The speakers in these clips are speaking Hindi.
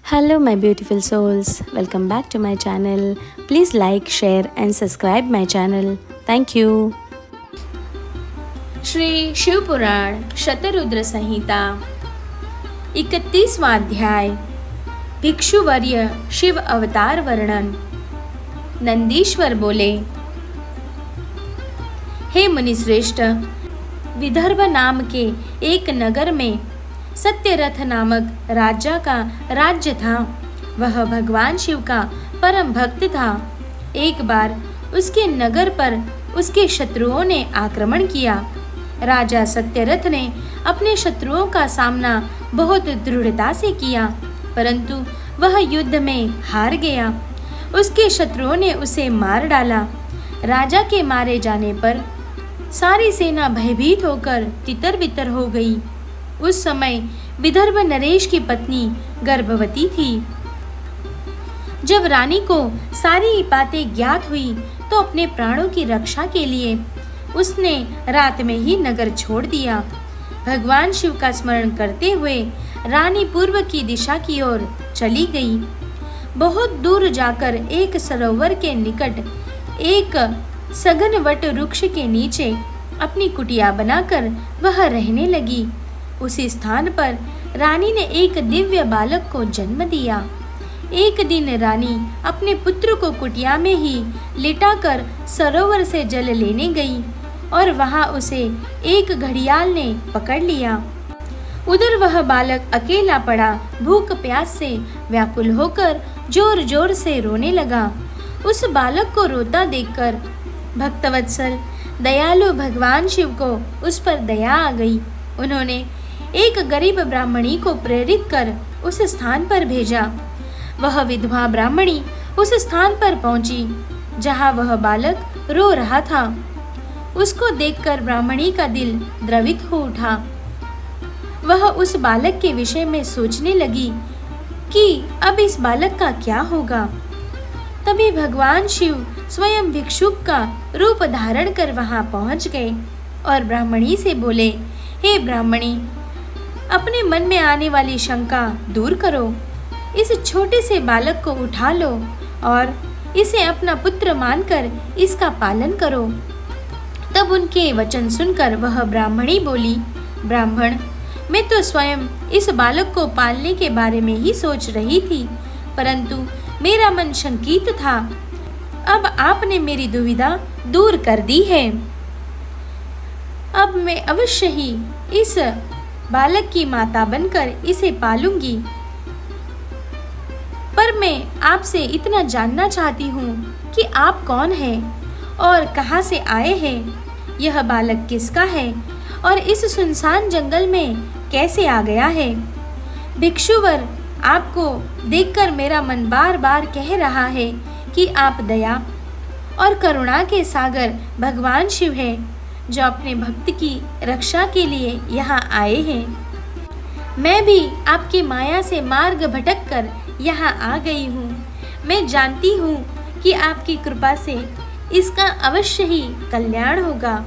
Hello, my beautiful souls. Welcome back to my channel. Please like, share, and subscribe my channel. Thank you. Shri Shivpuran Shatrudra संहिता 31वां अध्याय भिक्षुवर्य शिव अवतार वर्णन। नंदीश्वर बोले, हे मुनिश्रेष्ठ, विदर्भ नाम के एक नगर में सत्यरथ नामक राजा का राज्य था। वह भगवान शिव का परम भक्त था। एक बार उसके नगर पर उसके शत्रुओं ने आक्रमण किया। राजा सत्यरथ ने अपने शत्रुओं का सामना बहुत दृढ़ता से किया, परंतु वह युद्ध में हार गया। उसके शत्रुओं ने उसे मार डाला। राजा के मारे जाने पर सारी सेना भयभीत होकर तितर-बितर हो गई। उस समय विदर्भ नरेश की पत्नी गर्भवती थी। जब रानी को सारी बातें ज्ञात हुई तो अपने प्राणों की रक्षा के लिए उसने रात में ही नगर छोड़ दिया। भगवान शिव का स्मरण करते हुए रानी पूर्व की दिशा की ओर चली गई। बहुत दूर जाकर एक सरोवर के निकट एक सघन वट वृक्ष के नीचे अपनी कुटिया बनाकर वह रहने लगी। उसी स्थान पर रानी ने एक दिव्य बालक को जन्म दिया। एक दिन रानी अपने पुत्र को कुटिया में ही लिटाकर सरोवर से जल लेने गई और वहां उसे एक घड़ियाल ने पकड़ लिया। उधर वह बालक अकेला पड़ा भूख प्यास से व्याकुल होकर जोर जोर से रोने लगा। उस बालक को रोता देखकर भक्तवत्सल दयालु भगवान शिव को उस पर दया आ गई। उन्होंने एक गरीब ब्राह्मणी को प्रेरित कर उस स्थान पर भेजा। वह विधवा ब्राह्मणी उस स्थान पर पहुंची जहां वह बालक रो रहा था। उसको देखकर ब्राह्मणी का दिल द्रवित हो उठा। वह उस बालक के विषय में सोचने लगी कि अब इस बालक का क्या होगा। तभी भगवान शिव स्वयं भिक्षुक का रूप धारण कर वहां पहुंच गए और ब्राह्मणी से बोले, हे ब्राह्मणी, अपने मन में आने वाली शंका दूर करो। इस छोटे से बालक को उठा लो और इसे अपना पुत्र मानकर इसका पालन करो। तब उनके वचन सुनकर वह ब्राह्मणी बोली, ब्राह्मण, मैं तो स्वयं इस बालक को पालने के बारे में ही सोच रही थी, परंतु मेरा मन शंकित था। अब आपने मेरी दुविधा दूर कर दी है। अब मैं अवश्य ही इस बालक की माता बनकर इसे पालूंगी। पर मैं आपसे इतना जानना चाहती हूँ कि आप कौन हैं और कहाँ से आए हैं। यह बालक किसका है और इस सुनसान जंगल में कैसे आ गया है। भिक्षुवर, आपको देखकर मेरा मन बार बार कह रहा है कि आप दया और करुणा के सागर भगवान शिव हैं, जो अपने भक्त की रक्षा के लिए यहाँ आए हैं। मैं भी आपकी माया से मार्ग भटक कर यहाँ आ गई हूँ। मैं जानती हूँ कि आपकी कृपा से इसका अवश्य ही कल्याण होगा।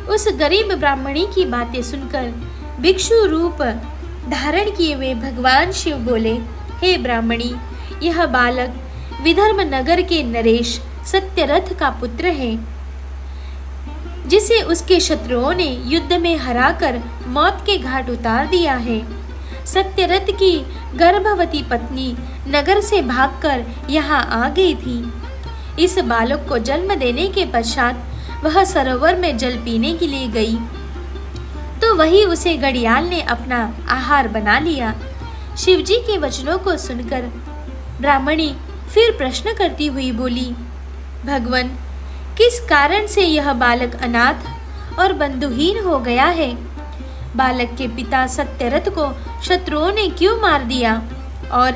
उस गरीब ब्राह्मणी की बातें सुनकर भिक्षु रूप धारण किए हुए भगवान शिव बोले, हे ब्राह्मणी, यह बालक विदर्भ नगर के नरेश सत्यरथ का पुत्र है, जिसे उसके शत्रुओं ने युद्ध में हराकर मौत के घाट उतार दिया है। सत्यरथ की गर्भवती पत्नी नगर से भागकर यहाँ आ गई थी। इस बालक को जन्म देने के पश्चात वह सरोवर में जल पीने के लिए गई तो वही उसे घड़ियाल ने अपना आहार बना लिया। शिवजी के वचनों को सुनकर ब्राह्मणी फिर प्रश्न करती हुई बोली, भगवन, किस कारण से यह बालक अनाथ और बंधुहीन हो गया है। बालक के पिता सत्यरथ को शत्रुओं ने क्यों मार दिया और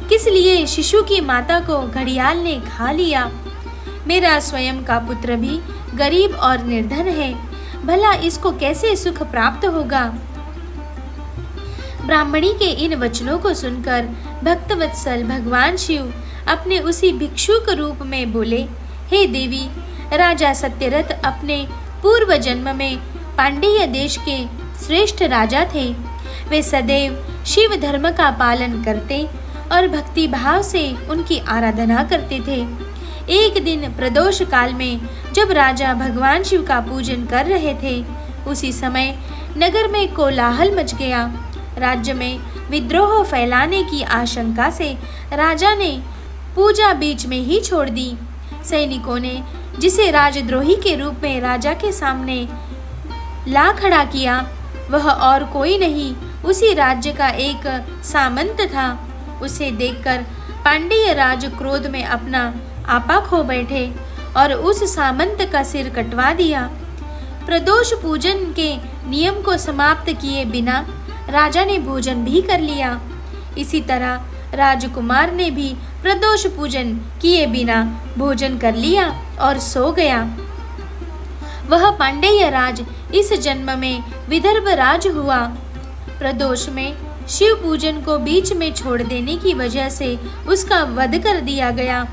किस लिए शिशु की माता को घड़ियाल ने खा लिया। मेरा स्वयं का पुत्र भी गरीब और निर्धन है, भला इसको कैसे सुख प्राप्त होगा। ब्राह्मणी के इन वचनों को सुनकर भक्तवत्सल भगवान शिव अपने उसी भिक्षुक रूप में बोले, हे देवी, राजा सत्यरथ अपने पूर्व जन्म में पांडेय देश के श्रेष्ठ राजा थे। वे सदैव शिव धर्म का पालन करते और भक्ति भाव से उनकी आराधना करते थे। एक दिन प्रदोष काल में जब राजा भगवान शिव का पूजन कर रहे थे, उसी समय नगर में कोलाहल मच गया। राज्य में विद्रोह फैलाने की आशंका से राजा ने पूजा बीच में ही छोड़ दी। सैनिकों ने जिसे राजद्रोही के रूप में राजा के सामने ला खड़ा किया, वह और कोई नहीं, उसी राज्य का एक सामंत था। उसे देखकर पांड्य राज क्रोध में अपना आपा खो बैठे और उस सामंत का सिर कटवा दिया। प्रदोष पूजन के नियम को समाप्त किए बिना राजा ने भोजन भी कर लिया। इसी तरह राजकुमार ने भी प्रदोष पूजन किए बिना भोजन कर लिया और सो गया। वह पांड्य राज इस जन्म में विदर्भ राज हुआ। प्रदोष में शिव पूजन को बीच में छोड़ देने की वजह से उसका वध कर दिया गया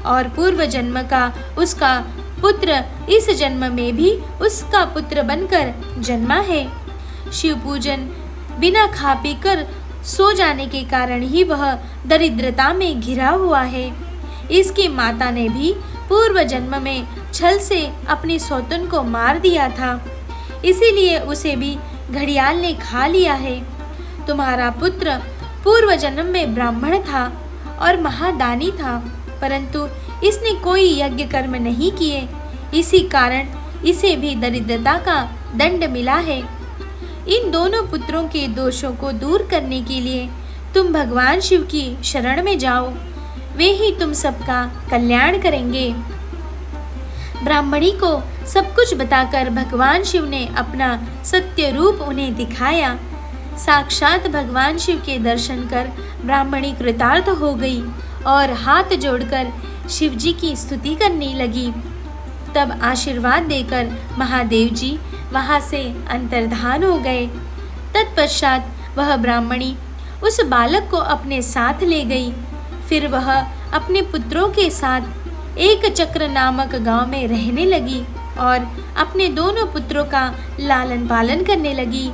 और पूर्व जन्म का उसका पुत्र इस जन्म में भी उसका पुत्र बनकर जन्मा है। शिव पूजन बिना खा पी कर सो जाने के कारण ही वह दरिद्रता में घिरा हुआ है। इसकी माता ने भी पूर्व जन्म में छल से अपनी सौतन को मार दिया था, इसीलिए उसे भी घड़ियाल ने खा लिया है। तुम्हारा पुत्र पूर्व जन्म में ब्राह्मण था और महादानी था, परंतु इसने कोई यज्ञ कर्म नहीं किए, इसी कारण इसे भी दरिद्रता का दंड मिला है। इन दोनों पुत्रों के दोषों को दूर करने के लिए तुम भगवान शिव की शरण में जाओ, वे ही तुम सबका कल्याण करेंगे। ब्राह्मणी को सब कुछ बताकर भगवान शिव ने अपना सत्य रूप उन्हें दिखाया। साक्षात भगवान शिव के दर्शन कर ब्राह्मणी कृतार्थ हो गई और हाथ जोड़कर शिव जी की स्तुति करने लगी। तब आशीर्वाद देकर महादेव जी वहां से अंतर्धान हो गए। तत्पश्चात वह ब्राह्मणी उस बालक को अपने साथ ले गई। फिर वह अपने पुत्रों के साथ एक चक्र नामक गांव में रहने लगी और अपने दोनों पुत्रों का लालन पालन करने लगी।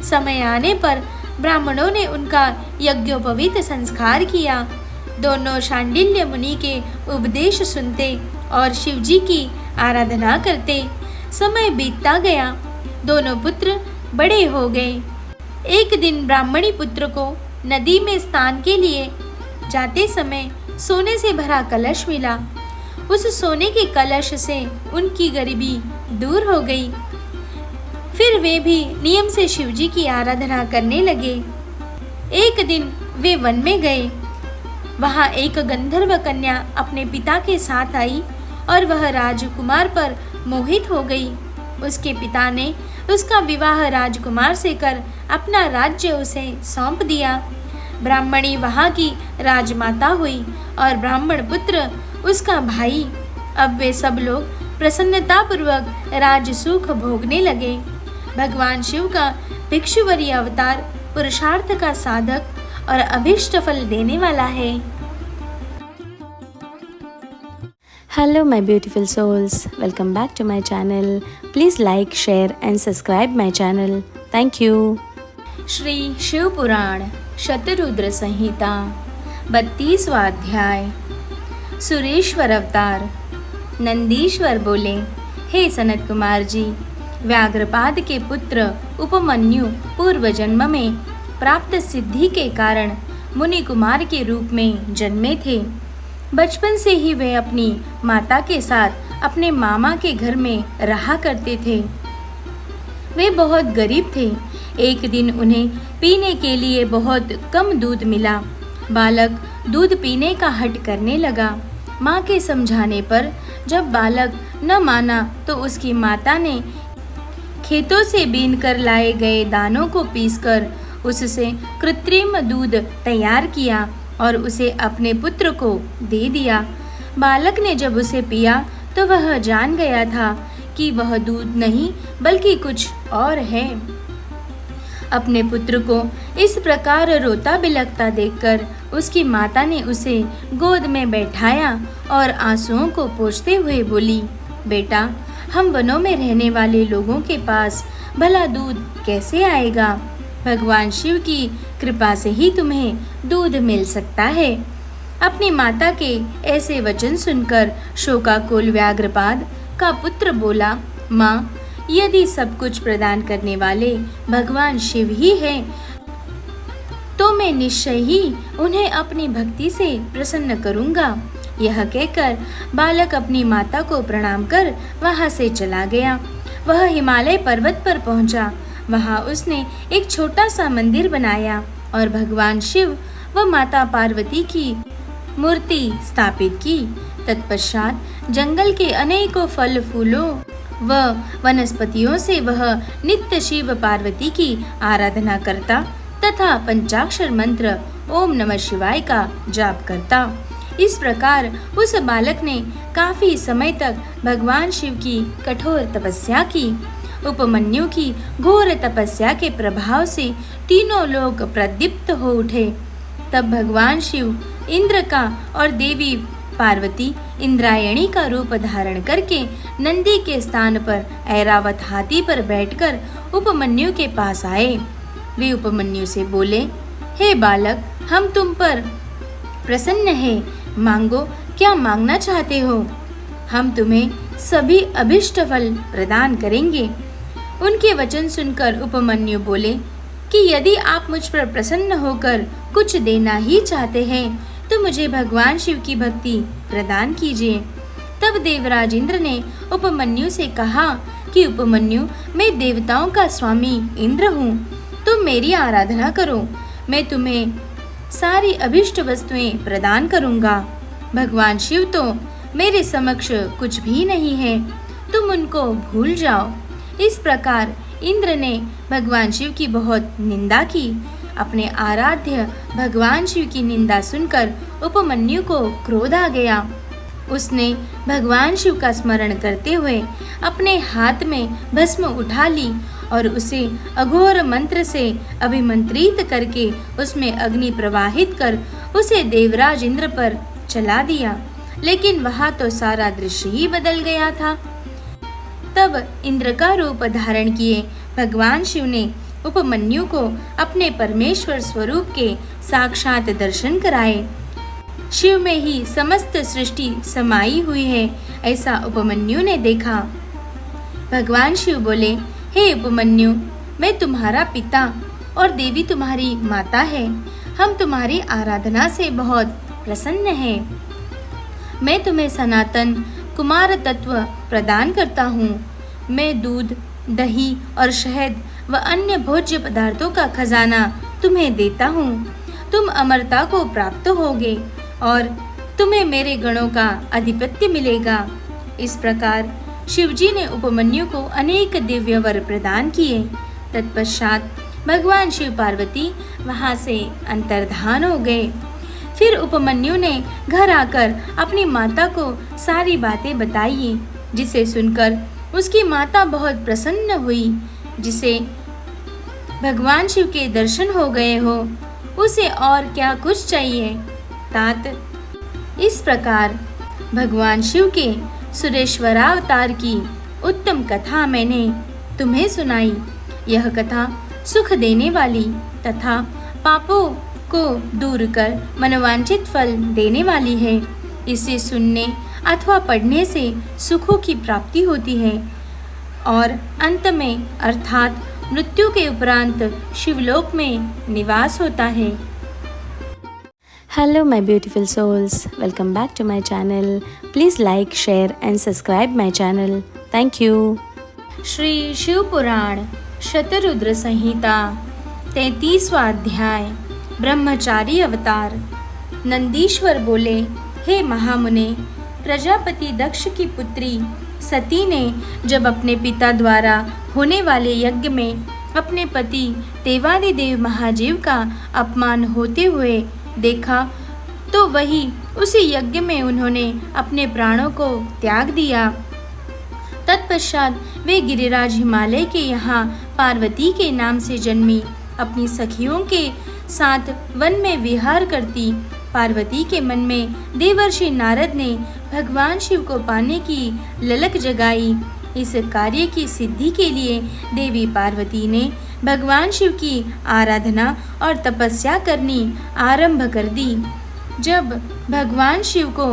समय आने पर ब्राह्मणों ने उनका यज्ञोपवीत संस्कार किया। दोनों शांडिल्य मुनि के उपदेश सुनते और शिव जी की आराधना करते। समय बीतता गया, दोनों पुत्र बड़े हो गए। एक दिन ब्राह्मणी पुत्र को नदी में स्नान के लिए जाते समय सोने से भरा कलश मिला। उस सोने के कलश से उनकी गरीबी दूर हो गई। फिर वे भी नियम से शिव जी की आराधना करने लगे। एक दिन वे वन में गए। वहां एक गंधर्व कन्या अपने पिता के साथ आई और वह राजकुमार पर मोहित हो गई। उसके पिता ने उसका विवाह राजकुमार से कर अपना राज्य उसे सौंप दिया। ब्राह्मणी वहां की राजमाता हुई और ब्राह्मण पुत्र उसका भाई। अब वे सब लोग प्रसन्नतापूर्वक राजसुख भोगने लगे। भगवान शिव का भिक्षुवरी अवतार पुरुषार्थ का साधक और अभीष्ट फल देने वाला है। Hello my beautiful souls, welcome back to my channel. Please like, share and subscribe my channel. Thank you. Shri Shiv पुराण शतरुद्र संहिता 32वां अध्याय। सुरेश्वर अवतार। नंदीश्वर बोले, हे सनत कुमार जी, व्याघ्रपाद के पुत्र उपमन्यु पूर्व जन्म में प्राप्त सिद्धि के कारण मुनि कुमार के रूप में जन्मे थे। बचपन से ही वे अपनी माता के साथ अपने मामा के घर में रहा करते थे। वे बहुत गरीब थे। एक दिन उन्हें पीने के लिए बहुत कम दूध मिला। बालक दूध पीने का हठ करने लगा। माँ के समझाने पर जब बालक न माना तो उसकी माता ने खेतों से बीन कर लाए गए दानों को पीसकर उससे कृत्रिम दूध तैयार किया और उसे अपने पुत्र को दे दिया। बालक ने जब उसे पिया तो वह जान गया था कि वह दूध नहीं बल्कि कुछ और है। अपने पुत्र को इस प्रकार रोता बिलखता देखकर उसकी माता ने उसे गोद में बैठाया और आंसुओं को पोंछते हुए बोली, बेटा, हम वनों में रहने वाले लोगों के पास भला दूध कैसे आएगा? भगवान शिव की कृपा से ही तुम्हें दूध मिल सकता है। अपनी माता के ऐसे वचन सुनकर शोकाकुल व्याघ्रपाद का पुत्र बोला, माँ, यदि सब कुछ प्रदान करने वाले भगवान शिव ही हैं, तो मैं निश्चय ही उन्हें अपनी भक्ति से प्रसन्न करूंगा। यह कहकर बालक अपनी माता को प्रणाम कर वहां से चला गया। वह हिमालय पर्वत पर पहुंचा। वहां उसने एक छोटा सा मंदिर बनाया और भगवान शिव व माता पार्वती की मूर्ति स्थापित की। तत्पश्चात जंगल के अनेकों फल फूलों व वनस्पतियों से वह नित्य शिव पार्वती की आराधना करता तथा पंचाक्षर मंत्र ओम नमः शिवाय का जाप करता। इस प्रकार उस बालक ने काफी समय तक भगवान शिव की कठोर तपस्या की। उपमन्यु की घोर तपस्या के प्रभाव से तीनों लोग प्रदीप्त हो उठे। तब भगवान शिव इंद्र का और देवी पार्वती इंद्रायणी का रूप धारण करके नंदी के स्थान पर ऐरावत हाथी पर बैठकर उपमन्यु के पास आए। वे उपमन्यु से बोले, हे बालक, हम तुम पर प्रसन्न हैं। मांगो, क्या मांगना चाहते हो? हम तुम्हें सभी अभिष्ट फल प्रदान करेंगे। उनके वचन सुनकर उपमन्यु बोले कि यदि आप मुझ पर प्रसन्न होकर कुछ देना ही चाहते हैं तो मुझे भगवान शिव की भक्ति प्रदान कीजिए। तब देवराज इंद्र ने उपमन्यु से कहा कि उपमन्यु, मैं देवताओं का स्वामी इंद्र हूँ, तुम मेरी आराधना करो, मैं तुम्हें सारी अभिष्ट वस्तुएं प्रदान करूँगा। भगवान शिव तो मेरे समक्ष कुछ भी नहीं है, तुम उनको भूल जाओ। इस प्रकार इंद्र ने भगवान शिव की बहुत निंदा की। अपने आराध्य भगवान शिव की निंदा सुनकर उपमन्यु को क्रोध आ गया। उसने भगवान शिव का स्मरण करते हुए अपने हाथ में भस्म उठा ली और उसे अघोर मंत्र से अभिमंत्रित करके उसमें अग्नि प्रवाहित कर उसे देवराज इंद्र पर चला दिया। लेकिन वहां तो सारा दृश्य ही बदल गया था। तब इंद्र का रूप धारण किए भगवान शिव ने उपमन्यु को अपने परमेश्वर स्वरूप के साक्षात दर्शन कराए। शिव में ही समस्त सृष्टि समाई हुई है, ऐसा उपमन्यु ने देखा। भगवान शिव बोले, हे उपमन्यु, मैं तुम्हारा पिता और देवी तुम्हारी माता है। हम तुम्हारी आराधना से बहुत प्रसन्न हैं। मैं तुम्हें सनातन कुमार तत्व प्रदान करता हूँ। मैं दूध, दही और शहद व अन्य भोज्य पदार्थों का खजाना तुम्हें देता हूँ। तुम अमरता को प्राप्त होगे और तुम्हें मेरे गणों का आधिपत्य मिलेगा। इस प्रकार शिवजी ने उपमन्यु को अनेक दिव्य वर प्रदान किए। तत्पश्चात भगवान शिव पार्वती वहां से अंतर्धान हो गए। फिर उपमन्यु ने घर आकर अपनी माता को सारी बातें बताई, जिसे सुनकर उसकी माता बहुत प्रसन्न हुई। जिसे भगवान शिव के दर्शन हो गए हो, उसे और क्या कुछ चाहिए। तात, इस प्रकार भगवान शिव के सुरेश्वरावतार की उत्तम कथा मैंने तुम्हें सुनाई। यह कथा सुख देने वाली तथा पापों को दूर कर मनोवांछित फल देने वाली है। इसे सुनने अथवा पढ़ने से सुखों की प्राप्ति होती है और अंत में अर्थात मृत्यु के उपरांत शिवलोक में निवास होता है। Hello my beautiful souls, welcome back to my channel. Please like, share and subscribe my channel. Thank you. Shri Shiv पुराण शतरुद्र संहिता 33वां अध्याय ब्रह्मचारी अवतार। नंदीश्वर बोले, हे महामुने, प्रजापति दक्ष की पुत्री सती ने जब अपने पिता द्वारा होने वाले यज्ञ में अपने पति देवादिदेव महाजीव का अपमान होते हुए देखा तो वही उसी यज्ञ में उन्होंने अपने प्राणों को त्याग दिया। तत्पश्चात वे गिरिराज हिमालय के यहाँ पार्वती के नाम से जन्मी अपनी सखियों के साथ वन में विहार करती। पार्वती के मन में देवर्षि नारद ने भगवान शिव को पाने की ललक जगाई। इस कार्य की सिद्धि के लिए देवी पार्वती ने भगवान शिव की आराधना और तपस्या करनी आरंभ कर दी। जब भगवान शिव को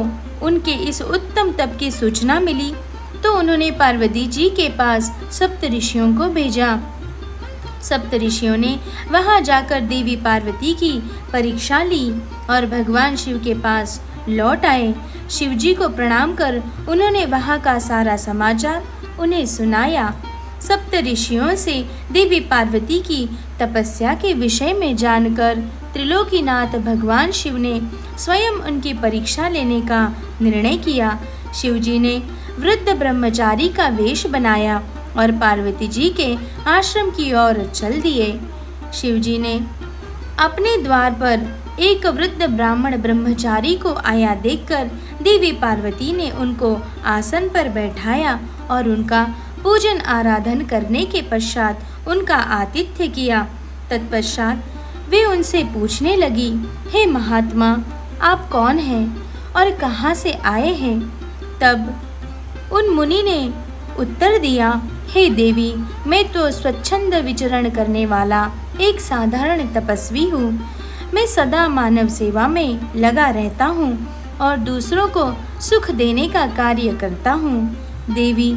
उनके इस उत्तम तप की सूचना मिली तो उन्होंने पार्वती जी के पास सप्त ऋषियों को भेजा। सप्त ऋषियों ने वहां जाकर देवी पार्वती की परीक्षा ली और भगवान शिव के पास लौट आए। शिव जी को प्रणाम कर उन्होंने वहां का सारा समाचार उन्हें सुनाया। सप्त ऋषियों से देवी पार्वती की तपस्या के विषय में जानकर त्रिलोकीनाथ भगवान शिव ने स्वयं उनकी परीक्षा लेने का निर्णय किया। शिव जी ने वृद्ध ब्रह्मचारी का वेश बनाया और पार्वती जी के आश्रम की ओर चल दिए। शिव जी ने अपने द्वार पर एक वृद्ध ब्राह्मण ब्रह्मचारी को आया देखकर देवी पार्वती ने उनको आसन पर बैठाया और उनका पूजन आराधन करने के पश्चात उनका आतिथ्य किया। तत्पश्चात वे उनसे पूछने लगी, हे महात्मा, आप कौन हैं और कहाँ से आए हैं? तब उन मुनि ने उत्तर दिया, हे देवी, मैं तो स्वच्छंद विचरण करने वाला एक साधारण तपस्वी हूँ। मैं सदा मानव सेवा में लगा रहता हूँ और दूसरों को सुख देने का कार्य करता हूँ। देवी,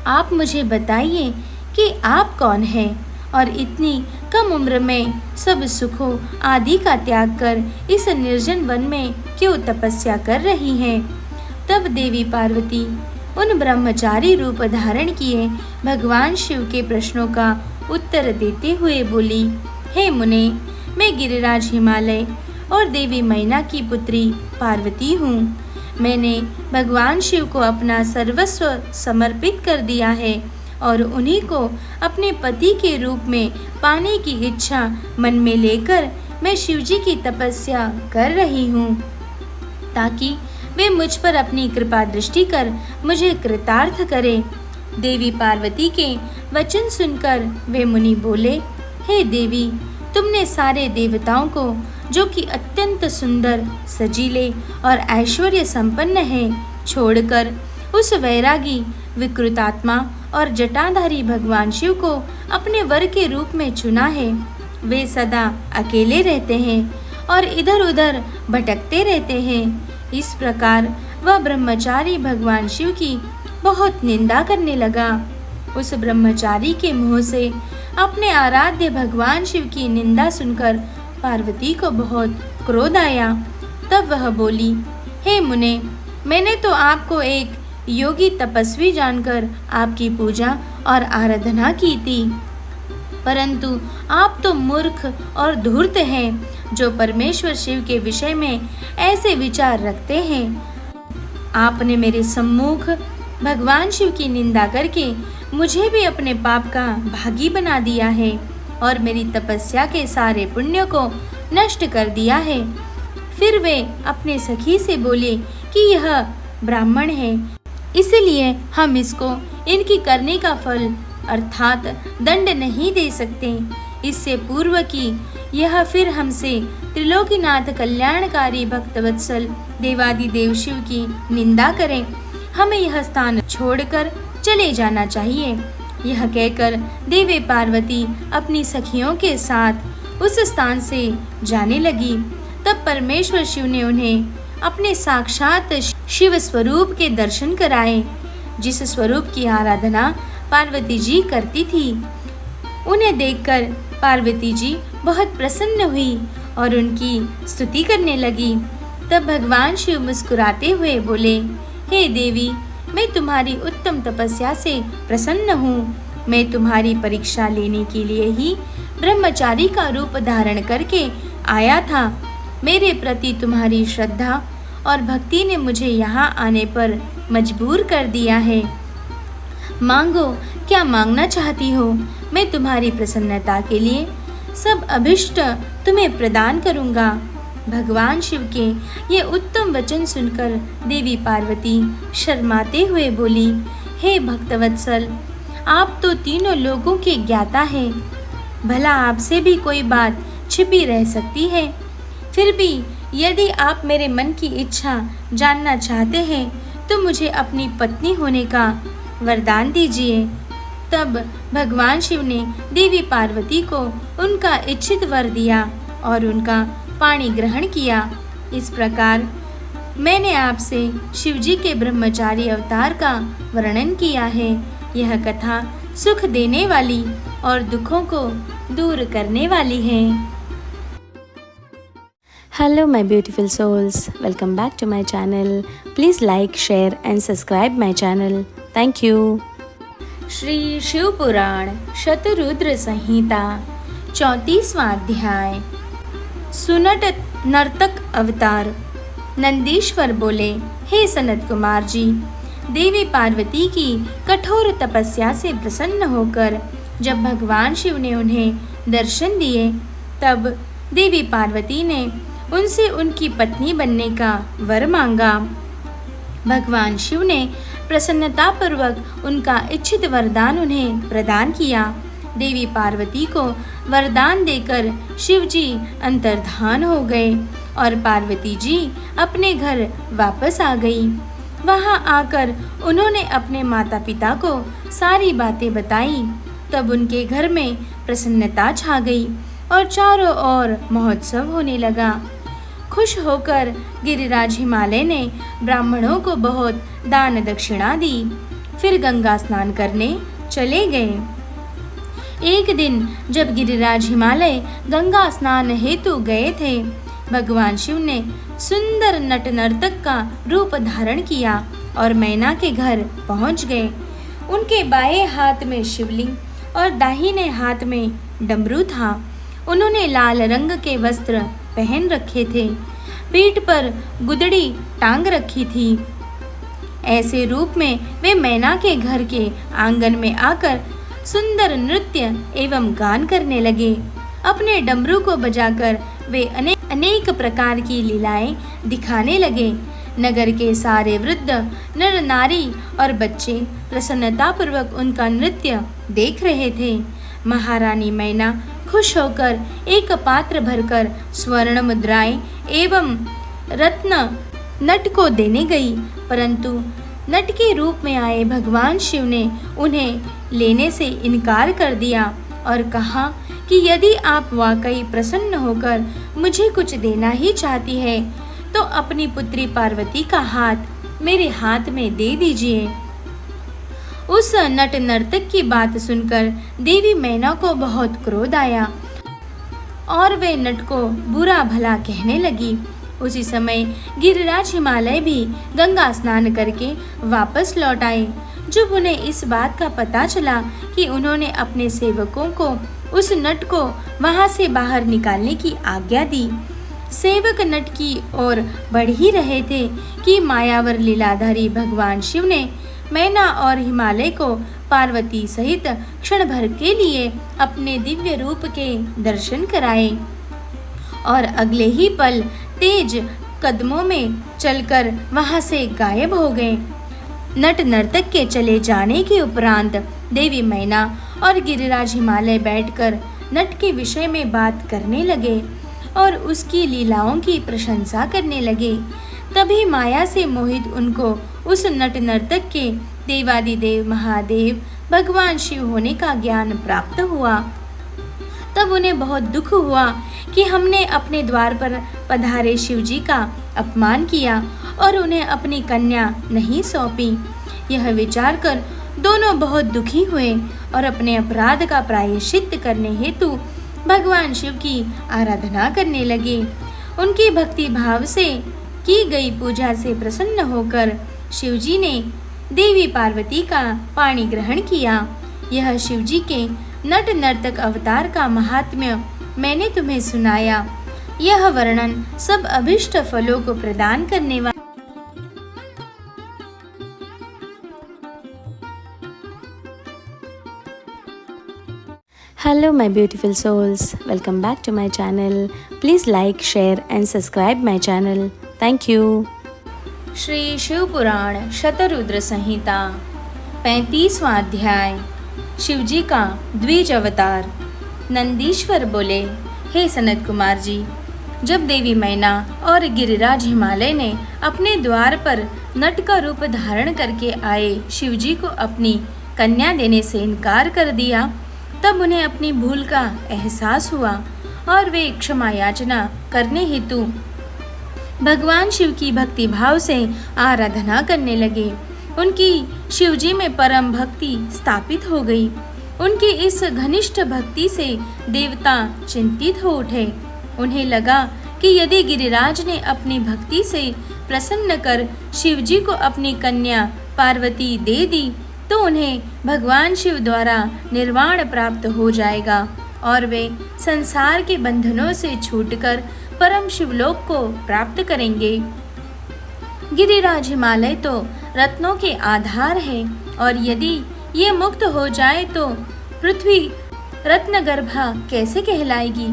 आप मुझे बताइए कि आप कौन हैं और इतनी कम उम्र में सब सुखों आदि का त्याग कर इस निर्जन वन में क्यों तपस्या कर रही हैं? तब देवी पार्वती उन ब्रह्मचारी रूप धारण किए भगवान शिव के प्रश्नों का उत्तर देते हुए बोली, हे मुने, मैं गिरिराज हिमालय और देवी मैना की पुत्री पार्वती हूँ। मैंने भगवान शिव को अपना सर्वस्व समर्पित कर दिया है और उन्हीं को अपने पति के रूप में पाने की इच्छा मन में लेकर मैं शिव जी की तपस्या कर रही हूँ ताकि वे मुझ पर अपनी कृपा दृष्टि कर मुझे कृतार्थ करें। देवी पार्वती के वचन सुनकर वे मुनि बोले, हे देवी, तुमने सारे देवताओं को जो कि अत्यंत सुंदर, सजीले और ऐश्वर्य संपन्न हैं, छोड़कर उस वैरागी, विकृतात्मा और जटाधारी भगवान शिव को अपने वर के रूप में चुना है। वे सदा अकेले रहते हैं और इधर उधर भटकते रहते हैं। इस प्रकार वह ब्रह्मचारी भगवान शिव की बहुत निंदा करने लगा। उस ब्रह्मचारी के मुंह से अपने आराध्य भगवान शिव की निंदा सुनकर पार्वती को बहुत क्रोध आया। तब वह बोली, हे मुने, मैंने तो आपको एक योगी तपस्वी जानकर आपकी पूजा और आराधना की थी, परंतु आप तो मूर्ख और धूर्त हैं जो परमेश्वर शिव के विषय में ऐसे विचार रखते हैं। आपने मेरे सम्मुख भगवान शिव की निंदा करके मुझे भी अपने पाप का भागी बना दिया है और मेरी तपस्या के सारे पुण्य को नष्ट कर दिया है। फिर वे अपने सखी से बोले कि यह ब्राह्मण है, इसलिए हम इसको इनकी करने का फल अर्थात दंड नहीं दे सकते। इससे पूर्व की यह फिर हमसे त्रिलोकीनाथ कल्याणकारी भक्तवत्सल देवादिदेव शिव की निंदा करें, हमें यह स्थान छोड़कर चले जाना चाहिए। यह कहकर देवी पार्वती अपनी सखियों के साथ उस स्थान से जाने लगी। तब परमेश्वर शिव ने उन्हें अपने साक्षात शिव स्वरूप के दर्शन कराए, जिस स्वरूप की आराधना पार्वती जी करती थी। उन्हें देखकर पार्वती जी बहुत प्रसन्न हुई और उनकी स्तुति करने लगी। तब भगवान शिव मुस्कुराते हुए बोले, हे देवी, मैं तुम्हारी उत्तम तपस्या से प्रसन्न हूँ। मैं तुम्हारी परीक्षा लेने के लिए ही ब्रह्मचारी का रूप धारण करके आया था। मेरे प्रति तुम्हारी श्रद्धा और भक्ति ने मुझे यहाँ आने पर मजबूर कर दिया है। मांगो, क्या मांगना चाहती हो? मैं तुम्हारी प्रसन्नता के लिए सब अभिष्ट तुम्हें प्रदान करूँगा। भगवान शिव के ये उत्तम वचन सुनकर देवी पार्वती शर्माते हुए बोली, हे भक्तवत्सल, आप तो तीनों लोगों के ज्ञाता हैं। भला आपसे भी कोई बात छिपी रह सकती है? फिर भी यदि आप मेरे मन की इच्छा जानना चाहते हैं तो मुझे अपनी पत्नी होने का वरदान दीजिए। तब भगवान शिव ने देवी पार्वती को उनका इच्छित वर दिया और उनका पाणी ग्रहण किया। इस प्रकार मैंने आपसे शिवजी के ब्रह्मचारी अवतार का वर्णन किया है। यह कथा सुख देने वाली और दुखों को दूर करने वाली है। Hello my beautiful souls, welcome back to my channel. Please like, share and subscribe my channel. Thank you. Shri Shiv पुराण शतरुद्र संहिता 34वां अध्याय। सुनट नर्तक अवतार। नंदीश्वर बोले, हे सनत कुमार जी, देवी पार्वती की कठोर तपस्या से प्रसन्न होकर जब भगवान शिव ने उन्हें दर्शन दिए, तब देवी पार्वती ने उनसे उनकी पत्नी बनने का वर मांगा। भगवान शिव ने प्रसन्नतापूर्वक उनका इच्छित वरदान उन्हें प्रदान किया। देवी पार्वती को वरदान देकर शिवजी अंतर्धान हो गए और पार्वती जी अपने घर वापस आ गई। वहां आकर उन्होंने अपने माता पिता को सारी बातें बताई। तब उनके घर में प्रसन्नता छा गई और चारों ओर महोत्सव होने लगा। खुश होकर गिरिराज हिमालय ने ब्राह्मणों को बहुत दान दक्षिणा दी, फिर गंगा स्नान करने चले गए। एक दिन जब गिरिराज हिमालय गंगा स्नान हेतु गए थे, भगवान शिव ने सुंदर नट नर्तक का रूप धारण किया और मैना के घर पहुंच गए। उनके बाएं हाथ में शिवलिंग और दाहिने हाथ में डमरू था। उन्होंने लाल रंग के वस्त्र पहन रखे थे, पीठ पर गुदड़ी टांग रखी थी। ऐसे रूप में वे मैना के घर के आंगन में आकर सुंदर नृत्य एवं गान करने लगे। अपने डमरू को बजाकर वे अनेक प्रकार की लीलाएं दिखाने लगे। नगर के सारे वृद्ध, नर नारी और बच्चे प्रसन्नतापूर्वक उनका नृत्य देख रहे थे। महारानी मैना खुश होकर एक पात्र भरकर स्वर्ण मुद्राएं एवं रत्न नट को देने गई, परंतु नट के रूप में आए भगवान शिव ने उन्हें लेने से इनकार कर दिया और कहा कि यदि आप वाकई प्रसन्न होकर मुझे कुछ देना ही चाहती है तो अपनी पुत्री पार्वती का हाथ मेरे हाथ में दे दीजिए। उस नट नर्तक की बात सुनकर देवी मैना को बहुत क्रोध आया और वे नट को बुरा भला कहने लगी। उसी समय गिरिराज हिमालय भी गंगा स्नान करके वापस लौट आए। जब उन्हें इस बात का पता चला कि उन्होंने अपने सेवकों को उस नट को वहां से बाहर निकालने की आज्ञा दी, सेवक नट की ओर बढ़ ही रहे थे कि मायावर लीलाधारी भगवान शिव ने मैना और हिमालय को पार्वती सहित क्षण भर के लिए अपने दिव्य रूप के दर्शन कराए और अगले ही पल तेज कदमों में चलकर वहां से गायब हो गए। नट नर्तक के चले जाने के उपरांत देवी मैना और गिरिराज हिमालय बैठकर नट के विषय में बात करने लगे और उसकी लीलाओं की प्रशंसा करने लगे। तभी माया से मोहित उनको उस नट नर्तक के देवादिदेव महादेव भगवान शिव होने का ज्ञान प्राप्त हुआ। तब उन्हें बहुत दुख हुआ कि हमने अपने द्वार पर पधारे शिवजी का अपमान किया और उन्हें अपनी कन्या नहीं सौंपी। यह विचार कर दोनों बहुत दुखी हुए और अपने अपराध का प्रायश्चित करने हेतु भगवान शिव की आराधना करने लगे। उनकी भक्ति भाव से की गई पूजा से प्रसन्न होकर शिवजी ने देवी पार्वती का पाणी ग्रहण किया। यह शिवजी के नट नर्तक अवतार का महात्म्य मैंने तुम्हें सुनाया। यह वर्णन सब अभिष्ट फलों को प्रदान करने वाला Hello my beautiful souls, welcome back to my channel. Please like, share and subscribe my channel. Thank you. Shri Shiv पुराण शतरुद्र संहिता 35वां अध्याय। शिवजी का द्विज अवतार। नंदीश्वर बोले, हे सनत कुमार जी, जब देवी मैना और गिरिराज हिमालय ने अपने द्वार पर नट का रूप धारण करके आए शिवजी को अपनी कन्या देने से इनकार कर दिया, तब उन्हें अपनी भूल का एहसास हुआ और वे क्षमा याचना करने हेतु भगवान शिव की भक्ति भाव से आराधना करने लगे। उनकी शिवजी में परम भक्ति स्थापित हो गई। उनकी इस घनिष्ठ भक्ति से देवता चिंतित हो उठे। उन्हें लगा कि यदि गिरिराज ने अपनी भक्ति से प्रसन्न कर शिवजी को अपनी कन्या पार्वती दे दी तो उन्हें भगवान शिव द्वारा निर्वाण प्राप्त हो जाएगा और वे संसार के बंधनों से छूटकर परम शिवलोक को प्राप्त करेंगे। गिरिराज हिमालय तो रत्नों के आधार है और यदि ये मुक्त हो जाए तो पृथ्वी रत्नगर्भा कैसे कहलाएगी।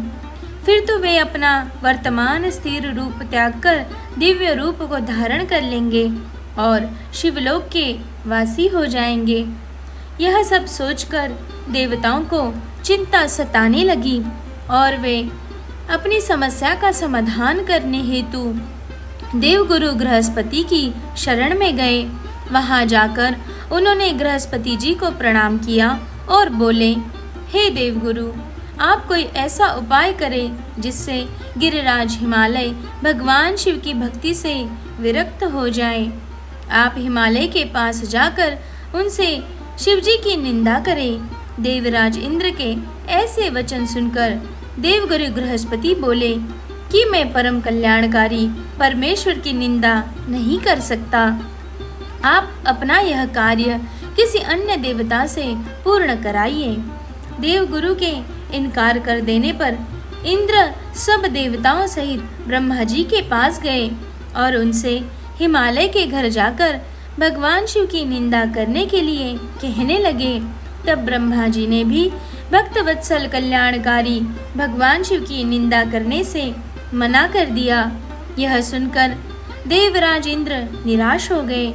फिर तो वे अपना वर्तमान स्थिर रूप त्याग कर दिव्य रूप को धारण कर लेंगे और शिवलोक के वासी हो जाएंगे। यह सब सोचकर देवताओं को चिंता सताने लगी और वे अपनी समस्या का समाधान करने हेतु देवगुरु बृहस्पति की शरण में गए। वहां जाकर उन्होंने बृहस्पति जी को प्रणाम किया और बोले, हे देवगुरु, आप कोई ऐसा उपाय करें जिससे गिरिराज हिमालय भगवान शिव की भक्ति से विरक्त हो जाए। आप हिमालय के पास जाकर उनसे शिवजी की निंदा करें। देवराज इंद्र के ऐसे वचन सुनकर देवगुरु बृहस्पति बोले कि मैं परम कल्याणकारी परमेश्वर की निंदा नहीं कर सकता। आप अपना यह कार्य किसी अन्य देवता से पूर्ण कराइए। देवगुरु के इनकार कर देने पर इंद्र सब देवताओं सहित ब्रह्मा जी के पास गए और उनसे हिमालय के घर जाकर भगवान शिव की निंदा करने के लिए कहने लगे। तब ब्रह्मा जी ने भी भक्त वत्सल कल्याणकारी भगवान शिव की निंदा करने से मना कर दिया। यह सुनकर देवराज इंद्र निराश हो गए।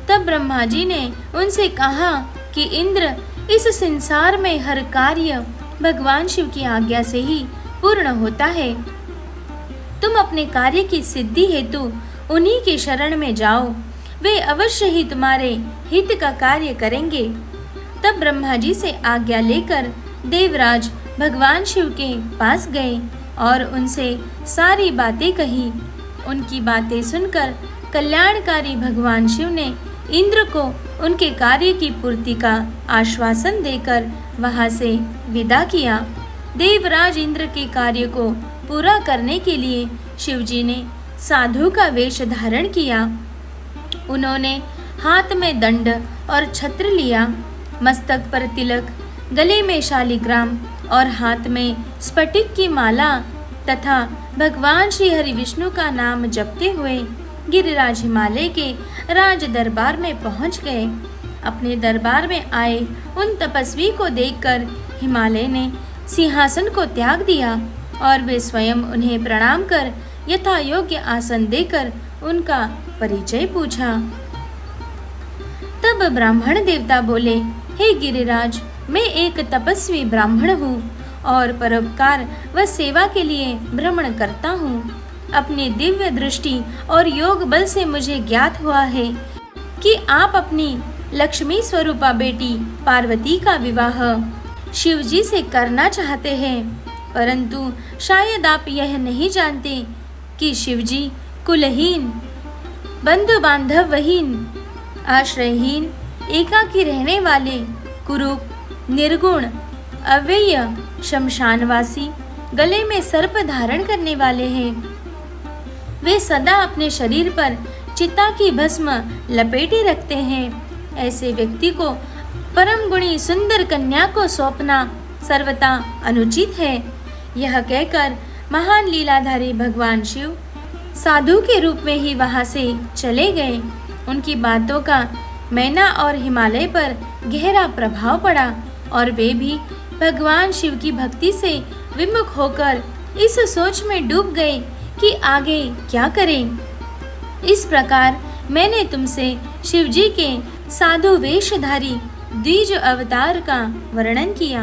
तब ब्रह्मा जी ने उनसे कहा कि इंद्र, इस संसार में हर कार्य भगवान शिव की आज्ञा से ही पूर्ण होता है। तुम अपने कार्य की सिद्धि हेतु उन्हीं की शरण में जाओ, वे अवश्य ही तुम्हारे हित का कार्य करेंगे। तब ब्रह्मा जी से आज्ञा लेकर देवराज भगवान शिव के पास गए और उनसे सारी बातें कही। उनकी बातें सुनकर कल्याणकारी भगवान शिव ने इंद्र को उनके कार्य की पूर्ति का आश्वासन देकर वहां से विदा किया। देवराज इंद्र के कार्य को पूरा करने के लिए शिवजी ने साधु का वेश धारण किया। उन्होंने हाथ में दंड और छत्र लिया, मस्तक पर तिलक, गले में शालिग्राम और हाथ में स्फटिक की माला तथा भगवान श्री हरि विष्णु का नाम जपते हुए गिरिराज हिमालय के राज दरबार में पहुंच गए। अपने दरबार में आए उन तपस्वी को देखकर हिमालय ने सिंहासन को त्याग दिया और वे स्वयं उन्हें प्रणाम कर यथा योग्य आसन देकर उनका परिचय पूछा। तब ब्राह्मण देवता बोले, हे गिरिराज, मैं एक तपस्वी ब्राह्मण हूँ और परोपकार व सेवा के लिए भ्रमण करता हूँ। अपनी दिव्य दृष्टि और योग बल से मुझे ज्ञात हुआ है कि आप अपनी लक्ष्मी स्वरूपा बेटी पार्वती का विवाह शिवजी से करना चाहते हैं, परंतु शायद आप यह नहीं जानते कि शिवजी कुलहीन, बंधु बांधवहीन, आश्रयहीन, एकाकी रहने वाले, कुरूप, निर्गुण, अव्यय, शमशानवासी, गले में सर्प धारण करने वाले हैं। वे सदा अपने शरीर पर चिता की भस्म लपेटे रखते हैं। ऐसे व्यक्ति को परम गुणी सुंदर कन्या को सौंपना सर्वथा अनुचित है। यह कहकर महान लीलाधारी भगवान शिव साधु के रूप में ही वहां से चले गए। उनकी बातों का मैना और हिमालय पर गहरा प्रभाव पड़ा और वे भी भगवान शिव की भक्ति से विमुख होकर इस सोच में डूब गए कि आगे क्या करें। इस प्रकार मैंने तुमसे शिवजी के साधु वेशधारी द्विज अवतार का वर्णन किया।